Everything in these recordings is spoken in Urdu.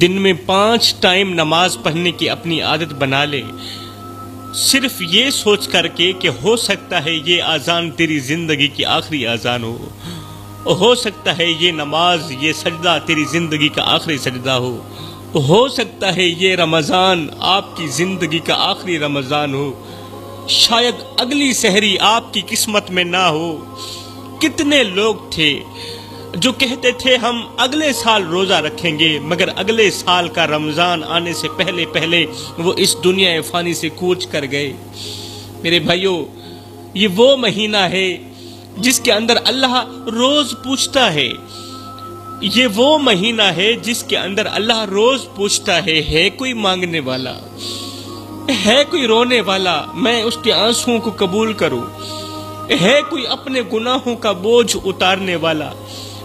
دن میں 5 ٹائم نماز پڑھنے کی اپنی عادت بنا لے، صرف یہ سوچ کر کے کہ ہو سکتا ہے یہ اذان تیری زندگی کی آخری اذان ہو سکتا ہے یہ نماز، یہ سجدہ تیری زندگی کا آخری سجدہ ہو سکتا ہے یہ رمضان آپ کی زندگی کا آخری رمضان ہو، شاید اگلی سحری آپ کی قسمت میں نہ ہو۔ کتنے لوگ تھے جو کہتے تھے ہم اگلے سال روزہ رکھیں گے، مگر اگلے سال کا رمضان آنے سے پہلے وہ اس دنیا فانی سے کوچ کر گئے۔ میرے بھائیوں، یہ وہ مہینہ ہے جس کے اندر اللہ روز پوچھتا ہے، یہ وہ مہینہ ہے جس کے اندر اللہ روز پوچھتا ہے کوئی مانگنے والا، ہے کوئی رونے والا، میں اس کے آنسوؤں کو قبول کروں، ہے کوئی اپنے گناہوں کا بوجھ اتارنے والا،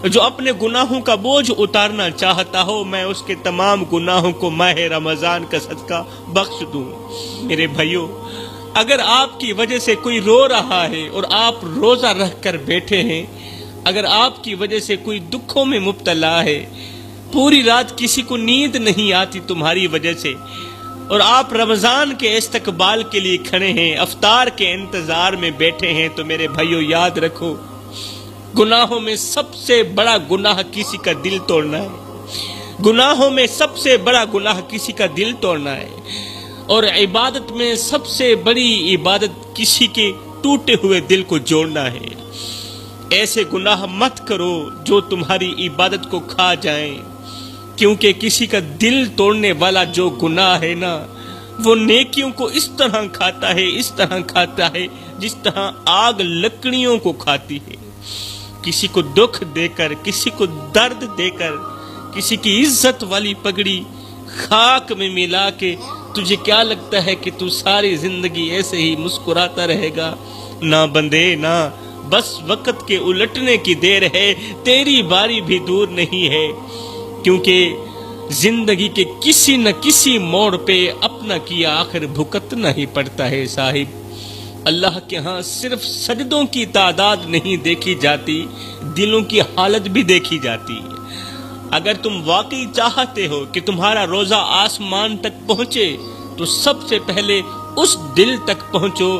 جو اپنے گناہوں کا بوجھ اتارنا چاہتا ہو میں اس کے تمام گناہوں کو ماہ رمضان کا صدقہ بخش دوں۔ میرے بھائیوں، اگر آپ کی وجہ سے کوئی رو رہا ہے اور آپ روزہ رکھ کر بیٹھے ہیں، اگر آپ کی وجہ سے کوئی دکھوں میں مبتلا ہے، پوری رات کسی کو نیند نہیں آتی تمہاری وجہ سے، اور آپ رمضان کے استقبال کے لیے کھڑے ہیں، افطار کے انتظار میں بیٹھے ہیں، تو میرے بھائیوں یاد رکھو، گناہوں میں سب سے بڑا گناہ کسی کا دل توڑنا ہے، گناہوں میں سب سے بڑا گناہ کسی کا دل توڑنا ہے، اور عبادت میں سب سے بڑی عبادت کسی کے ٹوٹے ہوئے دل کو جوڑنا ہے۔ ایسے گناہ مت کرو جو تمہاری عبادت کو کھا جائیں، کیونکہ کسی کا دل توڑنے والا جو گناہ ہے نا، وہ نیکیوں کو اس طرح کھاتا ہے جس طرح آگ لکڑیوں کو کھاتی ہے۔ کسی کو دکھ دے کر، کسی کو درد دے کر، کسی کی عزت والی پگڑی خاک میں ملا کے تجھے کیا لگتا ہے کہ تو ساری زندگی ایسے ہی مسکراتا رہے گا؟ نہ بندے نہ، بس وقت کے الٹنے کی دیر ہے، تیری باری بھی دور نہیں ہے، کیونکہ زندگی کے کسی نہ کسی موڑ پہ اپنا کیا آخر بھگتنا ہی پڑتا ہے صاحب۔ اللہ کے ہاں صرف سجدوں کی تعداد نہیں دیکھی جاتی، دلوں کی حالت بھی دیکھی جاتی ہے۔ اگر تم واقعی چاہتے ہو کہ تمہارا روزہ آسمان تک پہنچے تو سب سے پہلے اس دل تک پہنچو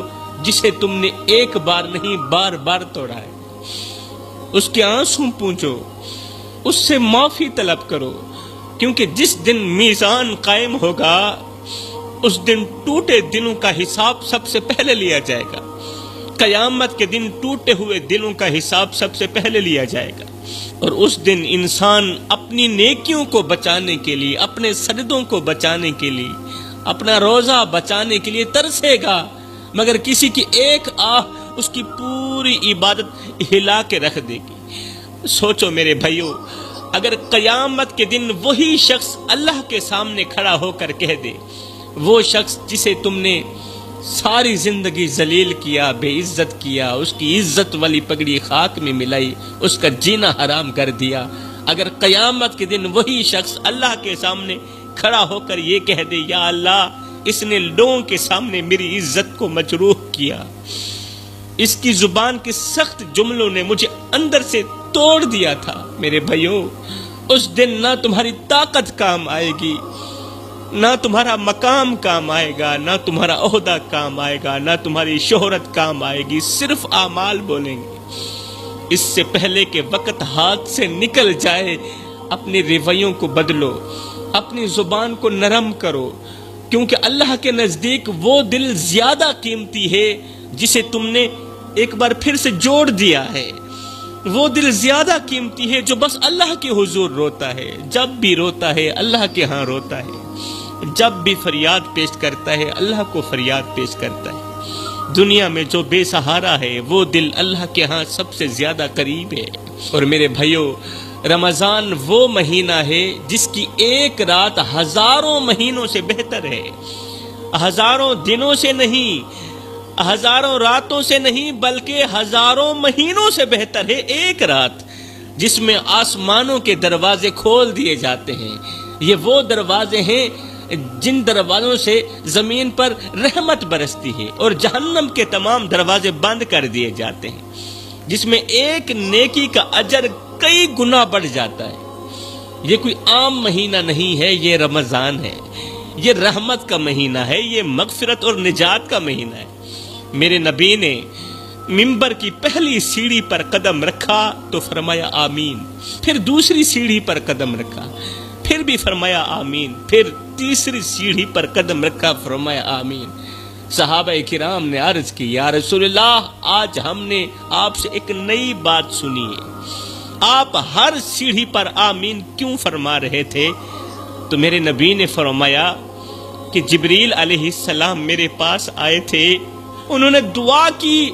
جسے تم نے ایک بار نہیں بار بار توڑا ہے، اس کے آنسو پوچھو، اس سے معافی طلب کرو، کیونکہ جس دن میزان قائم ہوگا اس دن ٹوٹے دلوں کا حساب سب سے پہلے لیا جائے گا۔ قیامت کے دن ٹوٹے ہوئے دلوں کا حساب سب سے پہلے لیا جائے گا، اور اس دن انسان اپنی نیکیوں کو بچانے کے لیے، اپنے سجدوں کو بچانے کے لیے، اپنا روزہ بچانے کے لیے ترسے گا، مگر کسی کی ایک آہ اس کی پوری عبادت ہلا کے رکھ دے گی۔ سوچو میرے بھائیوں، اگر قیامت کے دن وہی شخص اللہ کے سامنے کھڑا ہو کر کہہ دے، وہ شخص جسے تم نے ساری زندگی ذلیل کیا، بے عزت کیا، اس کی عزت والی پگڑی خاک میں ملائی، اس کا جینا حرام کر دیا، اگر قیامت کے دن وہی شخص اللہ کے سامنے کھڑا ہو کر یہ کہہ دے، یا اللہ اس نے لوگوں کے سامنے میری عزت کو مجروح کیا، اس کی زبان کے سخت جملوں نے مجھے اندر سے توڑ دیا تھا، میرے بھائیوں اس دن نہ تمہاری طاقت کام آئے گی، نہ تمہارا مقام کام آئے گا، نہ تمہارا عہدہ کام آئے گا، نہ تمہاری شہرت کام آئے گی، صرف اعمال بولیں گے۔ اس سے پہلے کہ وقت ہاتھ سے نکل جائے اپنے رویوں کو بدلو، اپنی زبان کو نرم کرو، کیونکہ اللہ کے نزدیک وہ دل زیادہ قیمتی ہے جسے تم نے ایک بار پھر سے جوڑ دیا ہے، وہ دل زیادہ قیمتی ہے جو بس اللہ کے حضور روتا ہے، جب بھی روتا ہے اللہ کے ہاں روتا ہے، جب بھی فریاد پیش کرتا ہے اللہ کو فریاد پیش کرتا ہے۔ دنیا میں جو بے سہارا ہے وہ دل اللہ کے ہاں سب سے زیادہ قریب ہے۔ اور میرے بھائیوں، رمضان وہ مہینہ ہے جس کی ایک رات ہزاروں مہینوں سے بہتر ہے، ہزاروں دنوں سے نہیں، ہزاروں راتوں سے نہیں، بلکہ ہزاروں مہینوں سے بہتر ہے ایک رات جس میں آسمانوں کے دروازے کھول دیے جاتے ہیں۔ یہ وہ دروازے ہیں جن دروازوں سے زمین پر رحمت برستی ہے، اور جہنم کے تمام دروازے بند کر دیے جاتے ہیں، جس میں ایک نیکی کا اجر کئی گنا بڑھ جاتا ہے۔ یہ کوئی عام مہینہ نہیں ہے، یہ رمضان ہے، یہ رحمت کا مہینہ ہے، یہ مغفرت اور نجات کا مہینہ ہے۔ میرے نبی نے منبر کی پہلی سیڑھی پر قدم رکھا تو فرمایا آمین، پھر دوسری سیڑھی پر قدم رکھا، پھر بھی فرمایا آمین، پھر تیسری سیڑھی پر قدم رکھا، فرمایا آمین۔ صحابہ کرام نے عرض کی یا رسول اللہ، آج ہم نے آپ سے ایک نئی بات سنی ہے، آپ ہر سیڑھی پر آمین کیوں فرما رہے تھے؟ تو میرے نبی نے فرمایا کہ جبریل علیہ السلام میرے پاس آئے تھے، انہوں نے دعا کی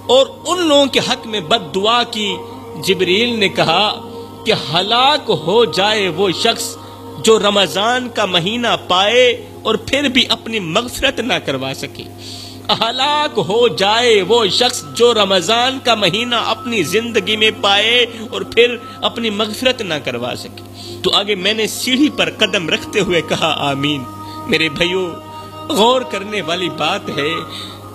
اور ان لوگوں کے حق میں بد دعا کی۔ جبریل نے کہا کہ ہلاک ہو جائے وہ شخص جو رمضان کا مہینہ پائے اور پھر بھی اپنی مغفرت نہ کروا سکے، ہلاک ہو جائے وہ شخص جو رمضان کا مہینہ اپنی زندگی میں پائے اور پھر اپنی مغفرت نہ کروا سکے۔ تو آگے میں نے سیڑھی پر قدم رکھتے ہوئے کہا آمین۔ میرے بھائیوں، غور کرنے والی بات ہے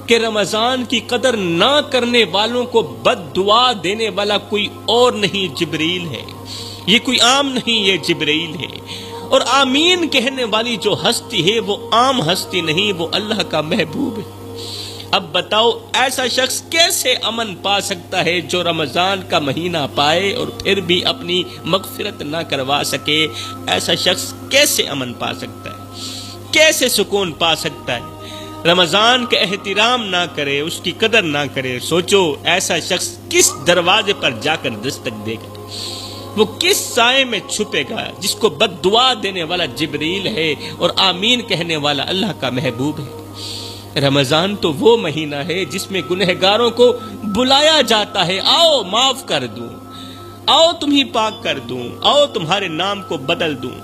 کہ رمضان کی قدر نہ کرنے والوں کو بد دعا دینے والا کوئی اور نہیں، جبریل ہے۔ یہ کوئی عام نہیں، یہ جبریل ہے۔ اور آمین کہنے والی جو ہستی ہے وہ عام ہستی نہیں، وہ اللہ کا محبوب ہے۔ اب بتاؤ ایسا شخص کیسے امن پا سکتا ہے جو رمضان کا مہینہ پائے اور پھر بھی اپنی مغفرت نہ کروا سکے؟ ایسا شخص کیسے امن پا سکتا ہے، کیسے سکون پا سکتا ہے؟ رمضان کا احترام نہ کرے، اس کی قدر نہ کرے۔ سوچو ایسا شخص کس دروازے پر جا کر دستک دے گا، وہ کس سائے میں چھپے گا جس کو بد دعا دینے والا جبریل ہے اور آمین کہنے والا اللہ کا محبوب ہے۔ رمضان تو وہ مہینہ ہے جس میں گنہگاروں کو بلایا جاتا ہے، آؤ معاف کر دوں، آؤ تمہیں پاک کر دوں، آؤ تمہارے نام کو بدل دوں۔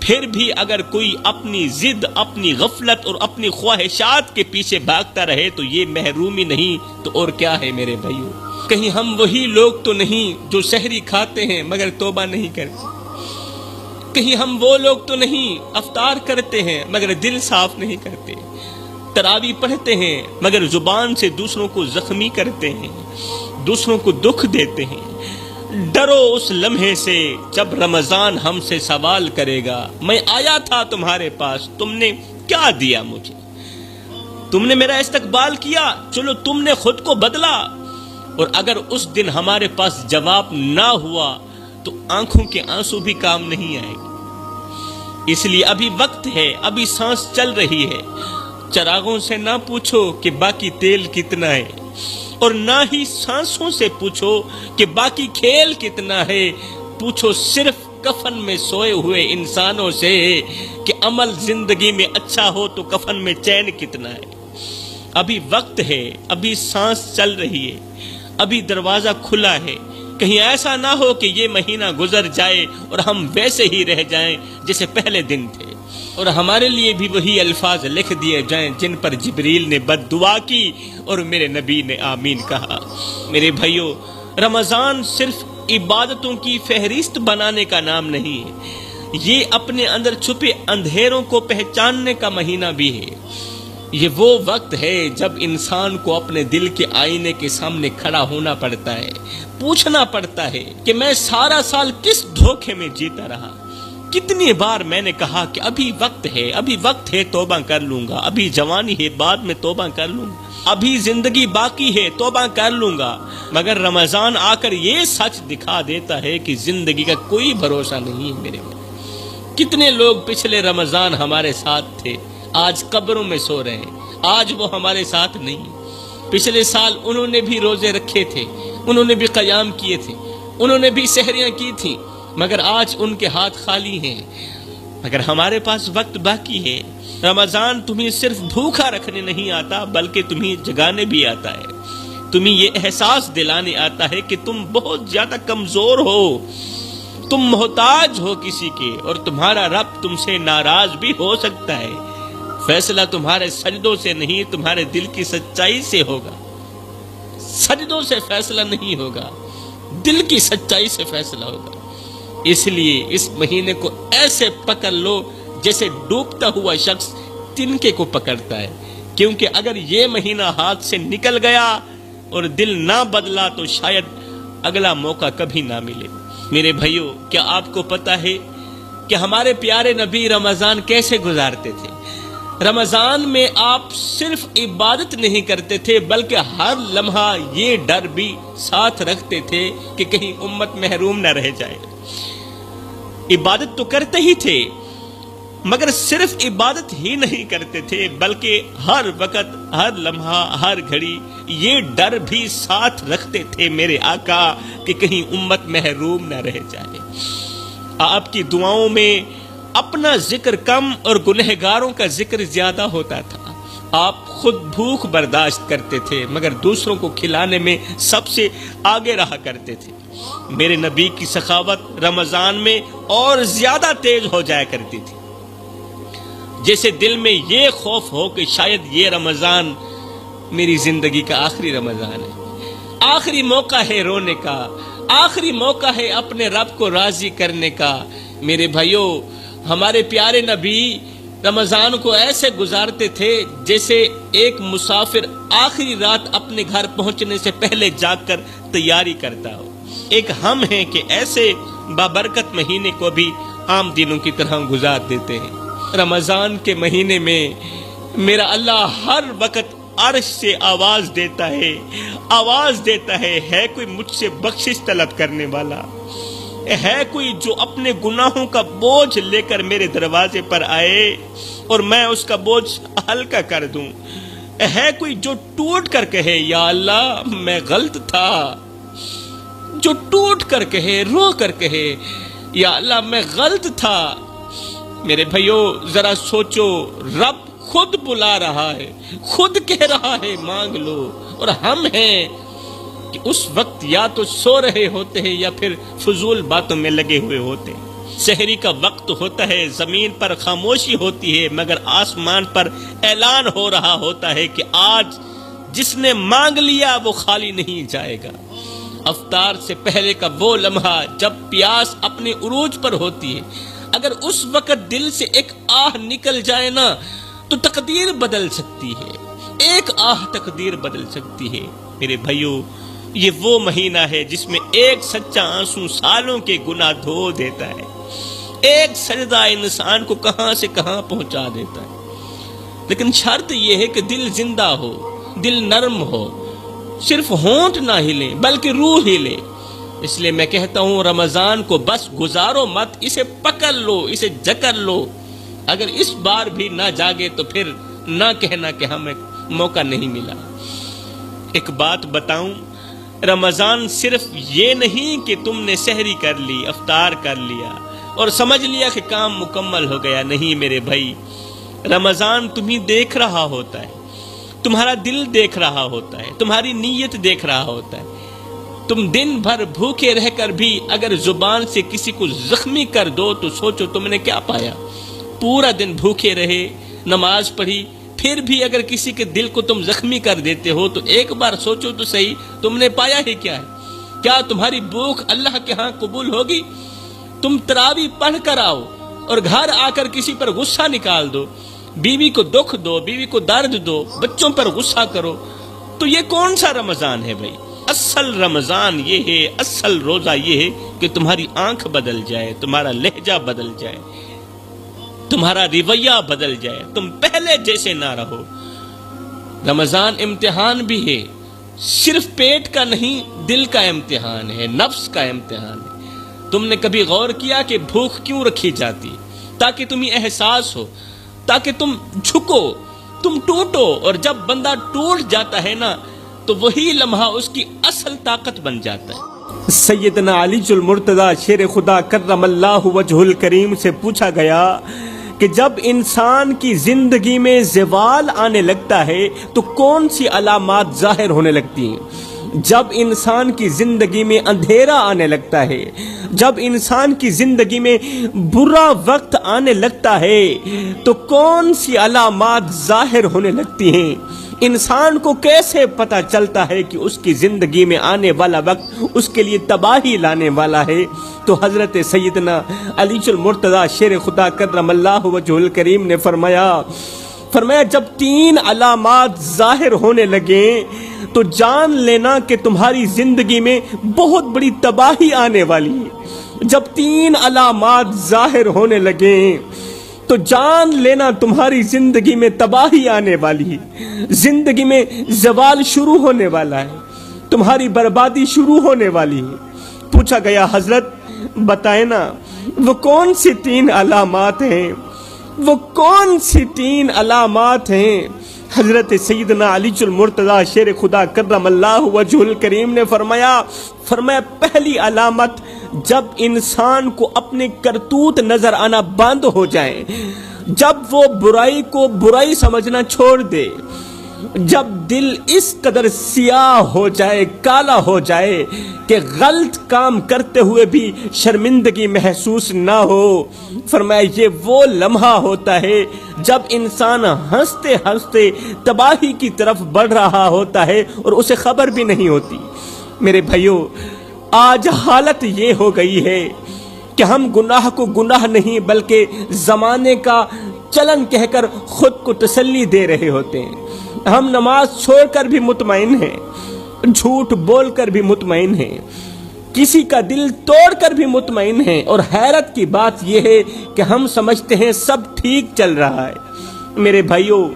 پھر بھی اگر کوئی اپنی ضد، اپنی غفلت اور اپنی خواہشات کے پیچھے بھاگتا رہے تو یہ محرومی نہیں تو اور کیا ہے میرے بھائیوں؟ کہیں ہم وہی لوگ تو نہیں جو سحری کھاتے ہیں مگر توبہ نہیں کرتے؟ کہیں ہم وہ لوگ تو نہیں افطار کرتے ہیں مگر دل صاف نہیں کرتے؟ تراویح پڑھتے ہیں مگر زبان سے دوسروں کو زخمی کرتے ہیں، دوسروں کو دکھ دیتے ہیں۔ ڈرو اس لمحے سے جب رمضان ہم سے سوال کرے گا، میں آیا تھا تمہارے پاس، تم نے کیا دیا مجھے؟ تم نے میرا استقبال کیا، چلو تم نے خود کو بدلا۔ اور اگر اس دن ہمارے پاس جواب نہ ہوا تو آنکھوں کے آنسو بھی کام نہیں آئے گے۔ اس لیے ابھی وقت ہے، ابھی سانس چل رہی ہے۔ چراغوں سے نہ پوچھو کہ باقی تیل کتنا ہے، اور نہ ہی سانسوں سے پوچھو کہ باقی کھیل کتنا ہے۔ پوچھو صرف کفن میں سوئے ہوئے انسانوں سے کہ عمل زندگی میں اچھا ہو تو کفن میں چین کتنا ہے۔ ابھی وقت ہے، ابھی سانس چل رہی ہے، ابھی دروازہ کھلا ہے۔ کہیں ایسا نہ ہو کہ یہ مہینہ گزر جائے اور ہم ویسے ہی رہ جائیں جیسے پہلے دن تھے، اور ہمارے لیے بھی وہی الفاظ لکھ دیے جائیں جن پر جبریل نے بد دعا کی اور میرے نبی نے آمین کہا۔ میرے بھائیوں، رمضان صرف عبادتوں کی فہرست بنانے کا نام نہیں ہے، یہ اپنے اندر چھپے اندھیروں کو پہچاننے کا مہینہ بھی ہے۔ یہ وہ وقت ہے جب انسان کو اپنے دل کے آئینے کے سامنے کھڑا ہونا پڑتا ہے، پوچھنا پڑتا ہے کہ میں سارا سال کس دھوکے میں جیتا رہا۔ کتنی بار میں نے کہا کہ ابھی وقت ہے، ابھی وقت ہے، توبہ کر لوں گا، ابھی جوانی ہے، بعد میں توبہ کر لوں گا، ابھی زندگی باقی ہے، توبہ کر لوں گا۔ مگر رمضان آ کر یہ سچ دکھا دیتا ہے کہ زندگی کا کوئی بھروسہ نہیں ہے میرے بھائی۔ کتنے لوگ پچھلے رمضان ہمارے ساتھ تھے، آج قبروں میں سو رہے ہیں، آج وہ ہمارے ساتھ نہیں۔ پچھلے سال انہوں نے بھی روزے رکھے تھے، انہوں نے بھی قیام کیے تھے، انہوں نے بھی سحریاں کی تھیں، مگر آج ان کے ہاتھ خالی ہیں۔ مگر ہمارے پاس وقت باقی ہے۔ رمضان تمہیں صرف بھوکا رکھنے نہیں آتا بلکہ تمہیں جگانے بھی آتا ہے، تمہیں یہ احساس دلانے آتا ہے کہ تم بہت زیادہ کمزور ہو، تم محتاج ہو کسی کے، اور تمہارا رب تم سے ناراض بھی ہو سکتا ہے۔ فیصلہ تمہارے سجدوں سے نہیں، تمہارے دل کی سچائی سے ہوگا۔ سجدوں سے فیصلہ نہیں ہوگا، دل کی سچائی سے فیصلہ ہوگا۔ اس لیے اس مہینے کو ایسے پکڑ لو جیسے ڈوبتا ہوا شخص تنکے کو پکڑتا ہے، کیونکہ اگر یہ مہینہ ہاتھ سے نکل گیا اور دل نہ بدلا تو شاید اگلا موقع کبھی نہ ملے۔ میرے بھائیوں، کیا آپ کو پتا ہے کہ ہمارے پیارے نبی رمضان کیسے گزارتے تھے۔ رمضان میں آپ صرف عبادت نہیں کرتے تھے بلکہ ہر لمحہ یہ ڈر بھی ساتھ رکھتے تھے کہ کہیں امت محروم نہ رہ جائے۔ عبادت تو کرتے ہی تھے مگر صرف عبادت ہی نہیں کرتے تھے بلکہ ہر وقت، ہر لمحہ، ہر گھڑی یہ ڈر بھی ساتھ رکھتے تھے میرے آقا کہ کہیں امت محروم نہ رہ جائے۔ آپ کی دعاؤں میں اپنا ذکر کم اور گنہگاروں کا ذکر زیادہ ہوتا تھا۔ آپ خود بھوک برداشت کرتے تھے مگر دوسروں کو کھلانے میں سب سے آگے رہا کرتے تھے۔ میرے نبی کی سخاوت رمضان میں اور زیادہ تیز ہو جایا کرتی تھی، جیسے دل میں یہ خوف ہو کہ شاید یہ رمضان میری زندگی کا آخری رمضان ہے، آخری موقع ہے رونے کا، آخری موقع ہے اپنے رب کو راضی کرنے کا۔ میرے بھائیوں، ہمارے پیارے نبی رمضان کو ایسے گزارتے تھے جیسے ایک مسافر آخری رات اپنے گھر پہنچنے سے پہلے جاگ کر تیاری کرتا ہو۔ ایک ہم ہیں کہ ایسے بابرکت مہینے کو بھی عام دنوں کی طرح گزار دیتے ہیں۔ رمضان کے مہینے میں میرا اللہ ہر وقت عرش سے آواز دیتا ہے کوئی مجھ سے بخشش طلب کرنے والا؟ ہے کوئی جو اپنے گناہوں کا بوجھ لے کر میرے دروازے پر آئے اور میں اس کا بوجھ ہلکا کر دوں؟ ہے کوئی جو ٹوٹ کر کہے یا اللہ میں غلط تھا؟ جو ٹوٹ کر کہے، رو کر کہے یا اللہ میں غلط تھا؟ میرے بھائیوں ذرا سوچو، رب خود بلا رہا ہے، خود کہہ رہا ہے مانگ لو، اور ہم ہیں کہ اس وقت یا تو سو رہے ہوتے ہیں یا پھر فضول باتوں میں لگے ہوئے ہوتے ہیں۔ سحری کا وقت ہوتا ہے، زمین پر خاموشی ہوتی ہے مگر آسمان پر اعلان ہو رہا ہوتا ہے کہ آج جس نے مانگ لیا وہ خالی نہیں جائے گا۔ افطار سے پہلے کا وہ لمحہ جب پیاس اپنے عروج پر ہوتی ہے، اگر اس وقت دل سے ایک آہ نکل جائے نا تو تقدیر بدل سکتی ہے، ایک آہ تقدیر بدل سکتی ہے۔ میرے بھائیوں، یہ وہ مہینہ ہے جس میں ایک سچا آنسو سالوں کے گناہ دھو دیتا ہے، ایک سجدہ انسان کو کہاں سے کہاں پہنچا دیتا ہے۔ لیکن شرط یہ ہے کہ دل زندہ ہو، دل نرم ہو، صرف ہونٹ نہ ہلے بلکہ روح ہلے۔ اس لیے میں کہتا ہوں رمضان کو بس گزارو مت، اسے پکڑ لو، اسے جکڑ لو۔ اگر اس بار بھی نہ جاگے تو پھر نہ کہنا کہ ہمیں موقع نہیں ملا۔ ایک بات بتاؤں، رمضان صرف یہ نہیں کہ تم نے سحری کر لی، افطار کر لیا اور سمجھ لیا کہ کام مکمل ہو گیا۔ نہیں میرے بھائی، رمضان تمہیں دیکھ رہا ہوتا ہے، تمہارا دل دیکھ رہا ہوتا ہے، تمہاری نیت دیکھ رہا ہوتا ہے۔ تم دن بھر بھوکے رہ کر بھی اگر زبان سے کسی کو زخمی کر دو تو سوچو تم نے کیا پایا۔ پورا دن بھوکے رہے، نماز پڑھی، پھر بھی اگر کسی کے دل کو تم زخمی کر دیتے ہو تو ایک بار سوچو تو صحیح، تم نے پایا ہی کیا ہے؟ کیا تمہاری بھوک اللہ کے ہاں قبول ہوگی؟ تم تراویح پڑھ کر آؤ اور گھر آ کر کسی پر غصہ نکال دو، بیوی کو دکھ دو، بیوی کو درد دو، بچوں پر غصہ کرو، تو یہ کون سا رمضان ہے بھائی؟ اصل رمضان یہ ہے، اصل روزہ یہ ہے کہ تمہاری آنکھ بدل جائے، تمہارا لہجہ بدل جائے، تمہارا رویہ بدل جائے، تم پہلے جیسے نہ رہو۔ رمضان امتحان بھی ہے، صرف پیٹ کا نہیں، دل کا امتحان ہے، نفس کا امتحان ہے۔ تم نے کبھی غور کیا کہ بھوک کیوں رکھی جاتی؟ تاکہ تمہیں احساس ہو، تاکہ تم جھکو، تم ٹوٹو، اور جب بندہ ٹوٹ جاتا ہے نا تو وہی لمحہ اس کی اصل طاقت بن جاتا ہے۔ سیدنا علی المرتضی شیر خدا کرم اللہ وجہ الکریم سے پوچھا گیا کہ جب انسان کی زندگی میں زوال آنے لگتا ہے تو کون سی علامات ظاہر ہونے لگتی ہیں؟ جب انسان کی زندگی میں اندھیرا آنے لگتا ہے، جب انسان کی زندگی میں برا وقت آنے لگتا ہے تو کون سی علامات ظاہر ہونے لگتی ہیں؟ انسان کو کیسے پتہ چلتا ہے کہ اس کی زندگی میں آنے والا وقت اس کے لیے تباہی لانے والا ہے؟ تو حضرت سیدنا علی المرتضی شیر خدا کرم اللہ وجہ الکریم نے فرمایا جب 3 علامات ظاہر ہونے لگیں تو جان لینا کہ تمہاری زندگی میں بہت بڑی تباہی آنے والی ہے۔ جب 3 علامات ظاہر ہونے لگیں تو جان لینا تمہاری زندگی میں تباہی آنے والی ہے، زندگی میں زوال شروع ہونے والا ہے، تمہاری بربادی شروع ہونے والی ہے۔ پوچھا گیا حضرت بتائیں نا وہ کون سی 3 علامات ہیں، وہ کون سی 3 علامات ہیں؟ حضرت سیدنا علی المرتضی شیر خدا کرم اللہ وجہ الکریم نے فرمایا پہلی علامت جب انسان کو اپنے کرتوت نظر آنا بند ہو جائے، جب وہ برائی کو برائی سمجھنا چھوڑ دے، جب دل اس قدر سیاہ ہو جائے، کالا ہو جائے کہ غلط کام کرتے ہوئے بھی شرمندگی محسوس نہ ہو، فرمایا یہ وہ لمحہ ہوتا ہے جب انسان ہنستے ہنستے تباہی کی طرف بڑھ رہا ہوتا ہے اور اسے خبر بھی نہیں ہوتی۔ میرے بھائیو، آج حالت یہ ہو گئی ہے کہ ہم گناہ کو گناہ نہیں بلکہ زمانے کا چلن کہہ کر خود کو تسلی دے رہے ہوتے ہیں۔ ہم نماز چھوڑ کر بھی مطمئن ہیں، جھوٹ بول کر بھی مطمئن ہیں، کسی کا دل توڑ کر بھی مطمئن ہیں، اور حیرت کی بات یہ ہے کہ ہم سمجھتے ہیں سب ٹھیک چل رہا ہے۔ میرے بھائیو،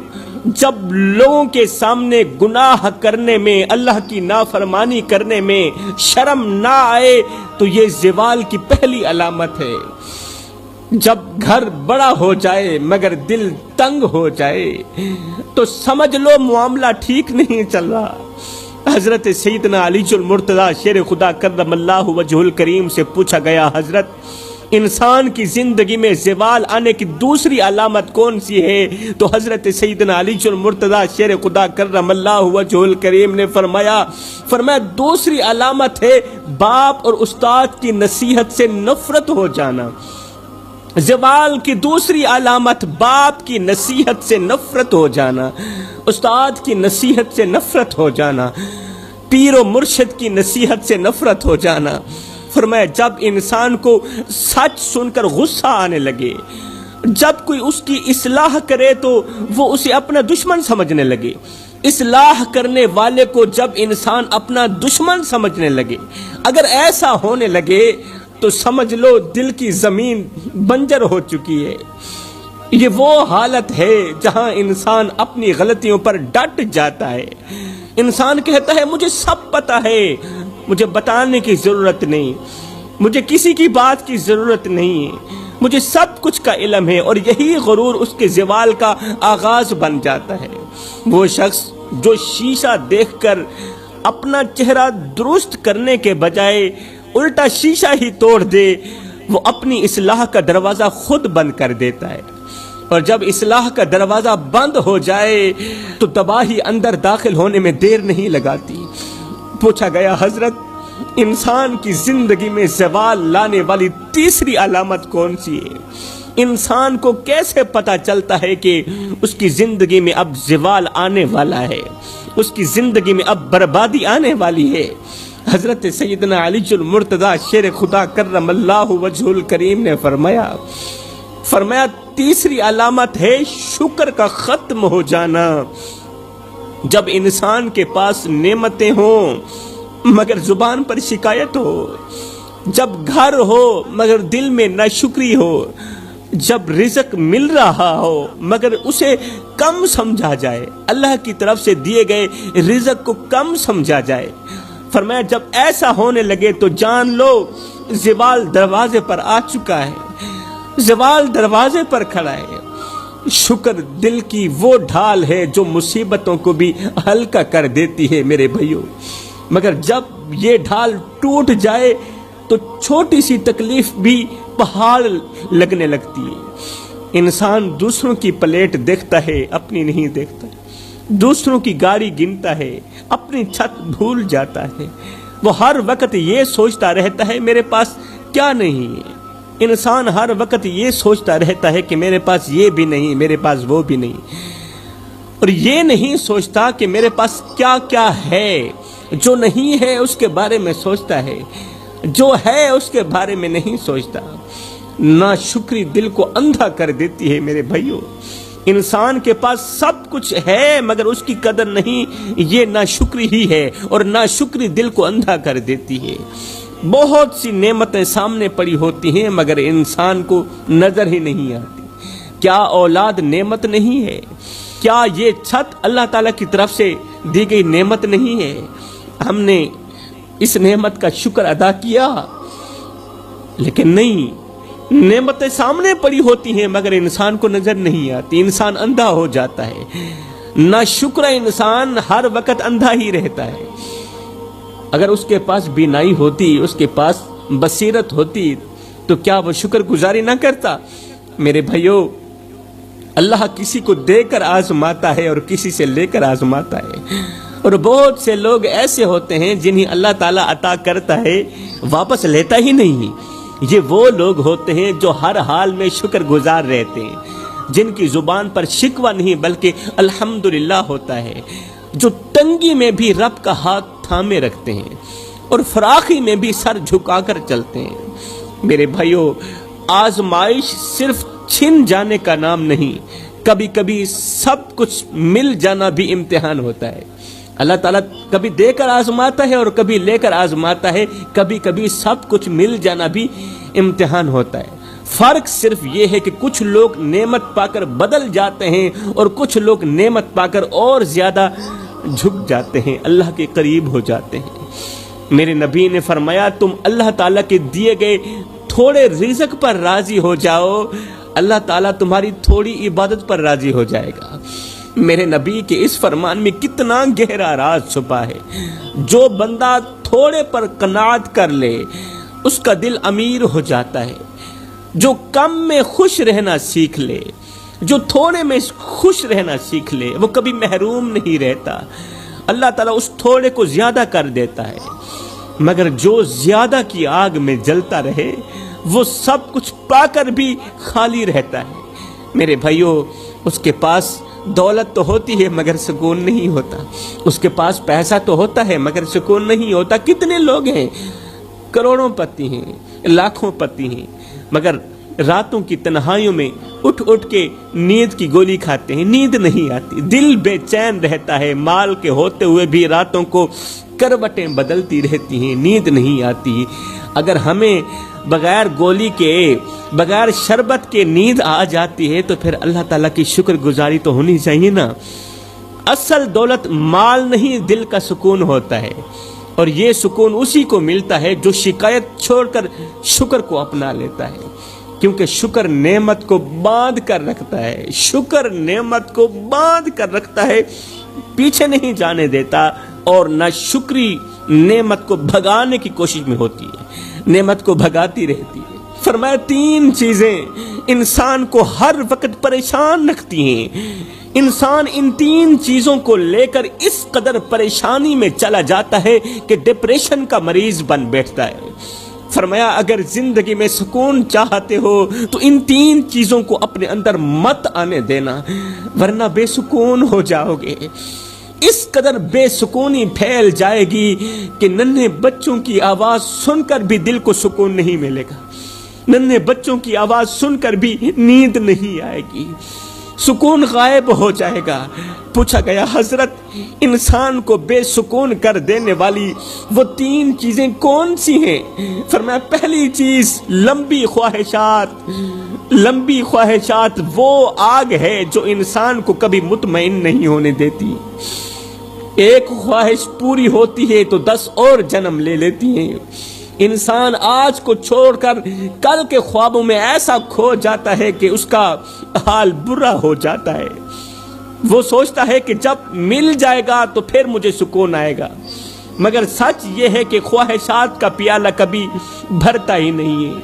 جب لوگوں کے سامنے گناہ کرنے میں، اللہ کی نافرمانی کرنے میں شرم نہ آئے تو یہ زوال کی پہلی علامت ہے۔ جب گھر بڑا ہو جائے مگر دل تنگ ہو جائے تو سمجھ لو معاملہ ٹھیک نہیں چل رہا۔ حضرت سیدنا علی المرتضی شیر خدا کرم اللہ وجہ الکریم سے پوچھا گیا حضرت انسان کی زندگی میں زوال آنے کی دوسری علامت کون سی ہے؟ تو حضرت سیدنا علی المرتضی شیر خدا کرم اللہ وجہ الکریم نے فرمایا دوسری علامت ہے باپ اور استاد کی نصیحت سے نفرت ہو جانا۔ زوال کی دوسری علامت باپ کی نصیحت سے نفرت ہو جانا، استاد کی نصیحت سے نفرت ہو جانا، پیر و مرشد کی نصیحت سے نفرت ہو جانا۔ فرمایا جب انسان کو سچ سن کر غصہ آنے لگے، جب کوئی اس کی اصلاح کرے تو وہ اسے اپنا دشمن سمجھنے لگے، اصلاح کرنے والے کو جب انسان اپنا دشمن سمجھنے لگے، اگر ایسا ہونے لگے تو سمجھ لو دل کی زمین بنجر ہو چکی ہے۔ یہ وہ حالت ہے جہاں انسان اپنی غلطیوں پر ڈٹ جاتا ہے۔ انسان کہتا ہے مجھے سب پتہ ہے، مجھے بتانے کی ضرورت نہیں، مجھے کسی کی بات کی ضرورت نہیں، مجھے سب کچھ کا علم ہے، اور یہی غرور اس کے زوال کا آغاز بن جاتا ہے۔ وہ شخص جو شیشہ دیکھ کر اپنا چہرہ درست کرنے کے بجائے الٹا شیشہ ہی توڑ دے، وہ اپنی اصلاح کا دروازہ خود بند کر دیتا ہے، اور جب اصلاح کا دروازہ بند ہو جائے تو تباہی اندر داخل ہونے میں دیر نہیں لگاتی۔ پوچھا گیا حضرت انسان کی زندگی میں زوال لانے والی تیسری علامت کون سی ہے؟ انسان کو کیسے پتا چلتا ہے کہ اس کی زندگی میں اب زوال آنے والا ہے، اس کی زندگی میں اب بربادی آنے والی ہے؟ حضرت سیدنا علی المرتضی شیر خدا کرم اللہ وجہ الکریم نے فرمایا تیسری علامت ہے شکر کا ختم ہو جانا۔ جب انسان کے پاس نعمتیں ہوں مگر زبان پر شکایت ہو، جب گھر ہو مگر دل میں ناشکری ہو، جب رزق مل رہا ہو مگر اسے کم سمجھا جائے، اللہ کی طرف سے دیے گئے رزق کو کم سمجھا جائے، فرمایا جب ایسا ہونے لگے تو جان لو زوال دروازے پر آ چکا ہے، زوال دروازے پر کھڑا ہے۔ شکر دل کی وہ ڈھال ہے جو مصیبتوں کو بھی ہلکا کر دیتی ہے میرے بھائیوں، مگر جب یہ ڈھال ٹوٹ جائے تو چھوٹی سی تکلیف بھی پہاڑ لگنے لگتی ہے۔ انسان دوسروں کی پلیٹ دیکھتا ہے، اپنی نہیں دیکھتا، دوسروں کی گاڑی گنتا ہے، اپنی چھت بھول جاتا ہے، وہ ہر وقت یہ سوچتا رہتا ہے میرے پاس کیا نہیں ہے۔ انسان ہر وقت یہ سوچتا رہتا ہے کہ میرے پاس یہ بھی نہیں، میرے پاس وہ بھی نہیں، اور یہ نہیں سوچتا کہ میرے پاس کیا کیا ہے۔ جو نہیں ہے اس کے بارے میں سوچتا ہے، جو ہے اس کے بارے میں نہیں سوچتا۔ ناشکری دل کو اندھا کر دیتی ہے میرے بھائیوں۔ انسان کے پاس سب کچھ ہے مگر اس کی قدر نہیں، یہ ناشکری ہی ہے، اور ناشکری دل کو اندھا کر دیتی ہے۔ بہت سی نعمتیں سامنے پڑی ہوتی ہیں مگر انسان کو نظر ہی نہیں آتی۔ کیا اولاد نعمت نہیں ہے؟ کیا یہ چھت اللہ تعالیٰ کی طرف سے دی گئی نعمت نہیں ہے؟ ہم نے اس نعمت کا شکر ادا کیا، لیکن نہیں، نعمتیں سامنے پڑی ہوتی ہیں مگر انسان کو نظر نہیں آتی، انسان اندھا ہو جاتا ہے۔ نہ شکر انسان ہر وقت اندھا ہی رہتا ہے۔ اگر اس کے پاس بینائی ہوتی، اس کے پاس بصیرت ہوتی تو کیا وہ شکر گزاری نہ کرتا؟ میرے بھائیو، اللہ کسی کو دے کر آزماتا ہے اور کسی سے لے کر آزماتا ہے، اور بہت سے لوگ ایسے ہوتے ہیں جنہیں اللہ تعالیٰ عطا کرتا ہے واپس لیتا ہی نہیں۔ یہ وہ لوگ ہوتے ہیں جو ہر حال میں شکر گزار رہتے ہیں، جن کی زبان پر شکوہ نہیں بلکہ الحمدللہ ہوتا ہے، جو تنگی میں بھی رب کا ہاتھ تھامے رکھتے ہیں اور فراخی میں بھی سر جھکا کر چلتے ہیں۔ میرے بھائیو، آزمائش صرف چھن جانے کا نام نہیں، کبھی کبھی سب کچھ مل جانا بھی امتحان ہوتا ہے۔ اللہ تعالیٰ کبھی دے کر آزماتا ہے اور کبھی لے کر آزماتا ہے، کبھی کبھی سب کچھ مل جانا بھی امتحان ہوتا ہے۔ فرق صرف یہ ہے کہ کچھ لوگ نعمت پا کر بدل جاتے ہیں اور کچھ لوگ نعمت پا کر اور زیادہ جھک جاتے ہیں، اللہ کے قریب ہو جاتے ہیں۔ میرے نبی نے فرمایا، تم اللہ تعالیٰ کے دیے گئے تھوڑے رزق پر راضی ہو جاؤ، اللہ تعالیٰ تمہاری تھوڑی عبادت پر راضی ہو جائے گا۔ میرے نبی کے اس فرمان میں کتنا گہرا راز چھپا ہے۔ جو بندہ تھوڑے پر قناعت کر لے اس کا دل امیر ہو جاتا ہے۔ جو کم میں خوش رہنا سیکھ لے، جو تھوڑے میں خوش رہنا سیکھ لے، وہ کبھی محروم نہیں رہتا۔ اللہ تعالیٰ اس تھوڑے کو زیادہ کر دیتا ہے، مگر جو زیادہ کی آگ میں جلتا رہے وہ سب کچھ پا کر بھی خالی رہتا ہے۔ میرے بھائیو، اس کے پاس دولت تو ہوتی ہے مگر سکون نہیں ہوتا، اس کے پاس پیسہ تو ہوتا ہے مگر سکون نہیں ہوتا۔ کتنے لوگ ہیں، کروڑوں پتی ہیں، لاکھوں پتی ہیں، مگر راتوں کی تنہائیوں میں اٹھ اٹھ کے نیند کی گولی کھاتے ہیں، نیند نہیں آتی، دل بے چین رہتا ہے، مال کے ہوتے ہوئے بھی راتوں کو کروٹیں بدلتی رہتی ہیں، نیند نہیں آتی۔ اگر ہمیں بغیر گولی کے، بغیر شربت کے نیند آ جاتی ہے تو پھر اللہ تعالیٰ کی شکر گزاری تو ہونی چاہیے نا۔ اصل دولت مال نہیں، دل کا سکون ہوتا ہے، اور یہ سکون اسی کو ملتا ہے جو شکایت چھوڑ کر شکر کو اپنا لیتا ہے، کیونکہ شکر نعمت کو باندھ کر رکھتا ہے، شکر نعمت کو باندھ کر رکھتا ہے، پیچھے نہیں جانے دیتا، اور نہ شکری نعمت کو بھگانے کی کوشش میں ہوتی ہے، نعمت کو بھگاتی رہتی ہے۔ فرمایا، تین چیزیں انسان کو ہر وقت پریشان رکھتی ہیں، انسان ان تین چیزوں کو لے کر اس قدر پریشانی میں چلا جاتا ہے کہ ڈپریشن کا مریض بن بیٹھتا ہے۔ فرمایا، اگر زندگی میں سکون چاہتے ہو تو ان تین چیزوں کو اپنے اندر مت آنے دینا، ورنہ بے سکون ہو جاؤ گے۔ اس قدر بے سکونی پھیل جائے گی کہ ننھے بچوں کی آواز سن کر بھی دل کو سکون نہیں ملے گا، ننھے بچوں کی آواز سن کر بھی نیند نہیں آئے گی، سکون غائب ہو جائے گا۔ پوچھا گیا، حضرت انسان کو بے سکون کر دینے والی وہ تین چیزیں کون سی ہیں؟ فرمایا، پہلی چیز لمبی خواہشات۔ لمبی خواہشات وہ آگ ہے جو انسان کو کبھی مطمئن نہیں ہونے دیتی۔ ایک خواہش پوری ہوتی ہے تو 10 اور جنم لے لیتی ہیں۔ انسان آج کو چھوڑ کر کل کے خوابوں میں ایسا کھو جاتا ہے کہ اس کا حال برا ہو جاتا ہے۔ وہ سوچتا ہے کہ جب مل جائے گا تو پھر مجھے سکون آئے گا، مگر سچ یہ ہے کہ خواہشات کا پیالہ کبھی بھرتا ہی نہیں ہے۔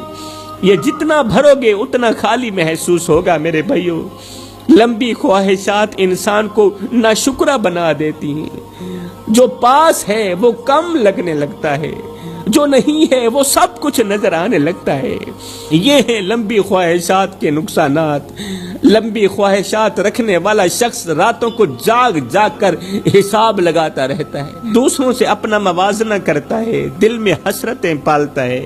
یہ جتنا بھرو گے اتنا خالی محسوس ہوگا۔ میرے بھائیو، لمبی خواہشات انسان کو ناشکرا بنا دیتی ہیں۔ جو پاس ہے وہ کم لگنے لگتا ہے، جو نہیں ہے وہ سب کچھ نظر آنے لگتا ہے۔ یہ ہے لمبی خواہشات کے نقصانات۔ لمبی خواہشات رکھنے والا شخص راتوں کو جاگ جاگ کر حساب لگاتا رہتا ہے، دوسروں سے اپنا موازنہ کرتا ہے، دل میں حسرتیں پالتا ہے،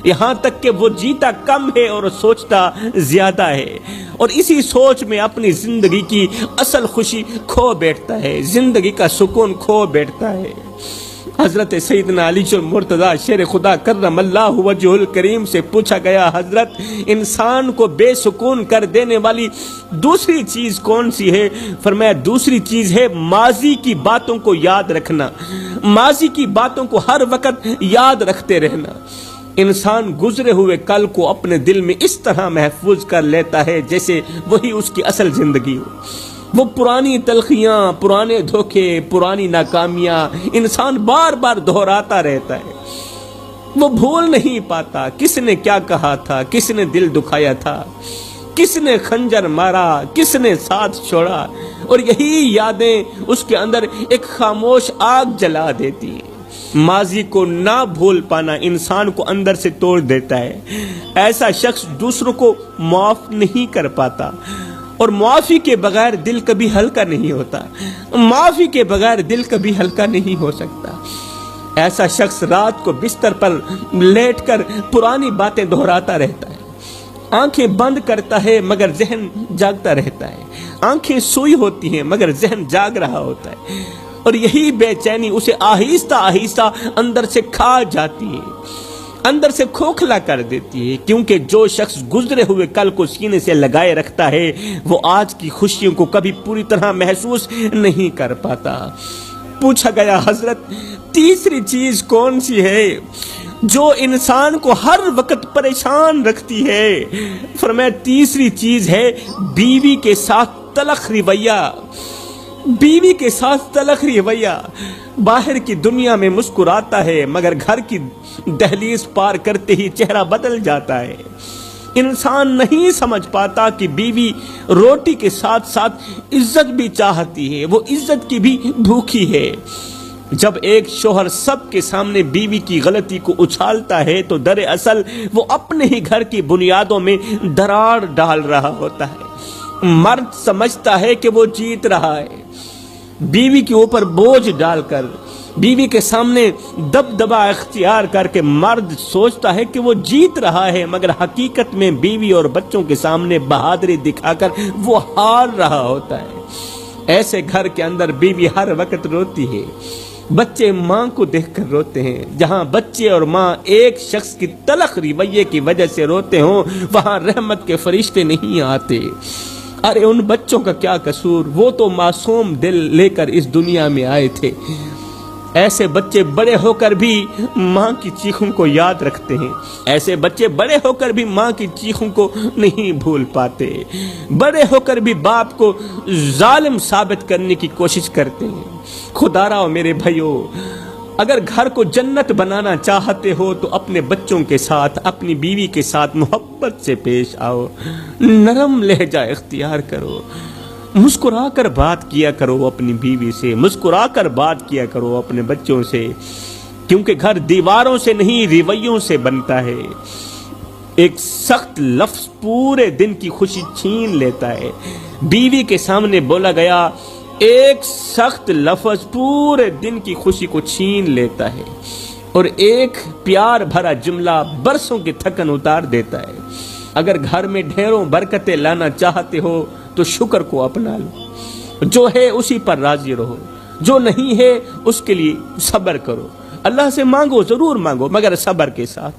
یہاں تک کہ وہ جیتا کم ہے اور سوچتا زیادہ ہے، اور اسی سوچ میں اپنی زندگی کی اصل خوشی کھو بیٹھتا ہے، زندگی کا سکون کھو بیٹھتا ہے۔ حضرت سیدنا علی المرتضیٰ شیر خدا کرم اللہ وجہ الکریم سے پوچھا گیا، حضرت انسان کو بے سکون کر دینے والی دوسری چیز کون سی ہے؟ فرمایا دوسری چیز ہے ماضی کی باتوں کو یاد رکھنا، ماضی کی باتوں کو ہر وقت یاد رکھتے رہنا۔ انسان گزرے ہوئے کل کو اپنے دل میں اس طرح محفوظ کر لیتا ہے جیسے وہی اس کی اصل زندگی ہو۔ وہ پرانی تلخیاں، پرانے دھوکے، پرانی ناکامیاں انسان بار بار دہراتا رہتا ہے۔ وہ بھول نہیں پاتا کس نے کیا کہا تھا، کس نے دل دکھایا تھا، کس نے خنجر مارا، کس نے ساتھ چھوڑا، اور یہی یادیں اس کے اندر ایک خاموش آگ جلا دیتی ہیں۔ ماضی کو نہ بھول پانا انسان کو اندر سے توڑ دیتا ہے۔ ایسا شخص دوسروں کو معاف نہیں کر پاتا، اور معافی کے بغیر دل کبھی ہلکا نہیں ہوتا، معافی کے بغیر دل کبھی ہلکا نہیں ہو سکتا۔ ایسا شخص رات کو بستر پر لیٹ کر پرانی باتیں دہراتا رہتا ہے، آنکھیں بند کرتا ہے مگر ذہن جاگتا رہتا ہے، آنکھیں سوئی ہوتی ہیں مگر ذہن جاگ رہا ہوتا ہے، اور یہی بے چینی اسے آہستہ آہستہ اندر سے کھا جاتی ہے، اندر سے کھوکھلا کر دیتی ہے، کیونکہ جو شخص گزرے ہوئے کل کو سینے سے لگائے رکھتا ہے وہ آج کی خوشیوں کو کبھی پوری طرح محسوس نہیں کر پاتا۔ پوچھا گیا، حضرت تیسری چیز کون سی ہے جو انسان کو ہر وقت پریشان رکھتی ہے؟ فرمایا تیسری چیز ہے بیوی کے ساتھ تلخ رویہ، بیوی کے ساتھ تلخ رویہ۔ باہر کی دنیا میں مسکراتا ہے مگر گھر کی دہلیز پار کرتے ہی چہرہ بدل جاتا ہے۔ انسان نہیں سمجھ پاتا کہ بیوی روٹی کے ساتھ ساتھ عزت بھی چاہتی ہے، وہ عزت کی بھی بھوکی ہے۔ جب ایک شوہر سب کے سامنے بیوی کی غلطی کو اچھالتا ہے تو دراصل وہ اپنے ہی گھر کی بنیادوں میں دراڑ ڈال رہا ہوتا ہے۔ مرد سمجھتا ہے کہ وہ جیت رہا ہے، بیوی کے اوپر بوجھ ڈال کر، بیوی کے سامنے دبدبا اختیار کر کے مرد سوچتا ہے کہ وہ جیت رہا ہے، مگر حقیقت میں بیوی اور بچوں کے سامنے بہادری دکھا کر وہ ہار رہا ہوتا ہے۔ ایسے گھر کے اندر بیوی ہر وقت روتی ہے، بچے ماں کو دیکھ کر روتے ہیں۔ جہاں بچے اور ماں ایک شخص کی تلخ رویے کی وجہ سے روتے ہوں وہاں رحمت کے فرشتے نہیں آتے۔ ارے ان بچوں کا کیا قصور، وہ تو معصوم دل لے کر اس دنیا میں آئے تھے۔ ایسے بچے بڑے ہو کر بھی ماں کی چیخوں کو یاد رکھتے ہیں، ایسے بچے بڑے ہو کر بھی ماں کی چیخوں کو نہیں بھول پاتے، بڑے ہو کر بھی باپ کو ظالم ثابت کرنے کی کوشش کرتے ہیں۔ خدا را میرے بھائیو، اگر گھر کو جنت بنانا چاہتے ہو تو اپنے بچوں کے ساتھ، اپنی بیوی کے ساتھ محبت سے پیش آؤ، نرم لہجہ اختیار کرو، مسکرا کر بات کیا کرو اپنی بیوی سے، مسکرا کر بات کیا کرو اپنے بچوں سے، کیونکہ گھر دیواروں سے نہیں رویوں سے بنتا ہے۔ ایک سخت لفظ پورے دن کی خوشی چھین لیتا ہے۔ بیوی کے سامنے بولا گیا ایک سخت لفظ پورے دن کی خوشی کو چھین لیتا ہے، اور ایک پیار بھرا جملہ برسوں کی تھکن اتار دیتا ہے۔ اگر گھر میں ڈھیروں برکتیں لانا چاہتے ہو تو شکر کو اپنا لو، جو ہے اسی پر راضی رہو، جو نہیں ہے اس کے لیے صبر کرو۔ اللہ سے مانگو، ضرور مانگو، مگر صبر کے ساتھ،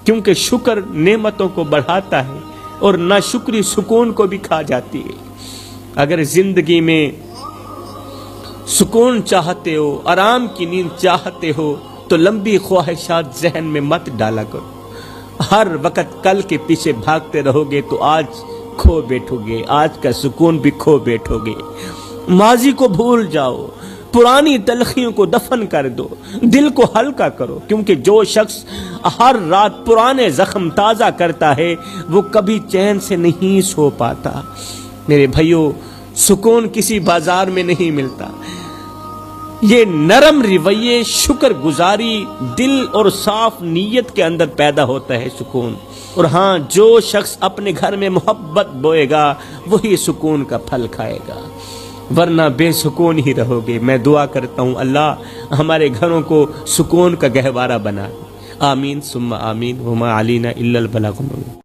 کیونکہ شکر نعمتوں کو بڑھاتا ہے اور ناشکری سکون کو بھی کھا جاتی ہے۔ اگر زندگی میں سکون چاہتے ہو، آرام کی نیند چاہتے ہو تو لمبی خواہشات ذہن میں مت ڈالا کرو۔ ہر وقت کل کے پیچھے بھاگتے رہو گے تو آج کھو بیٹھو گے، آج کا سکون بھی کھو بیٹھو گے۔ ماضی کو بھول جاؤ، پرانی تلخیوں کو دفن کر دو، دل کو ہلکا کرو، کیونکہ جو شخص ہر رات پرانے زخم تازہ کرتا ہے وہ کبھی چین سے نہیں سو پاتا۔ میرے بھائیو، سکون کسی بازار میں نہیں ملتا، یہ نرم رویے، شکر گزاری، دل اور صاف نیت کے اندر پیدا ہوتا ہے سکون۔ اور ہاں، جو شخص اپنے گھر میں محبت بوئے گا وہی سکون کا پھل کھائے گا، ورنہ بے سکون ہی رہو گے۔ میں دعا کرتا ہوں اللہ ہمارے گھروں کو سکون کا گہوارہ بنا۔ آمین ثم آمین، وما علینا الا البلاغ المبین۔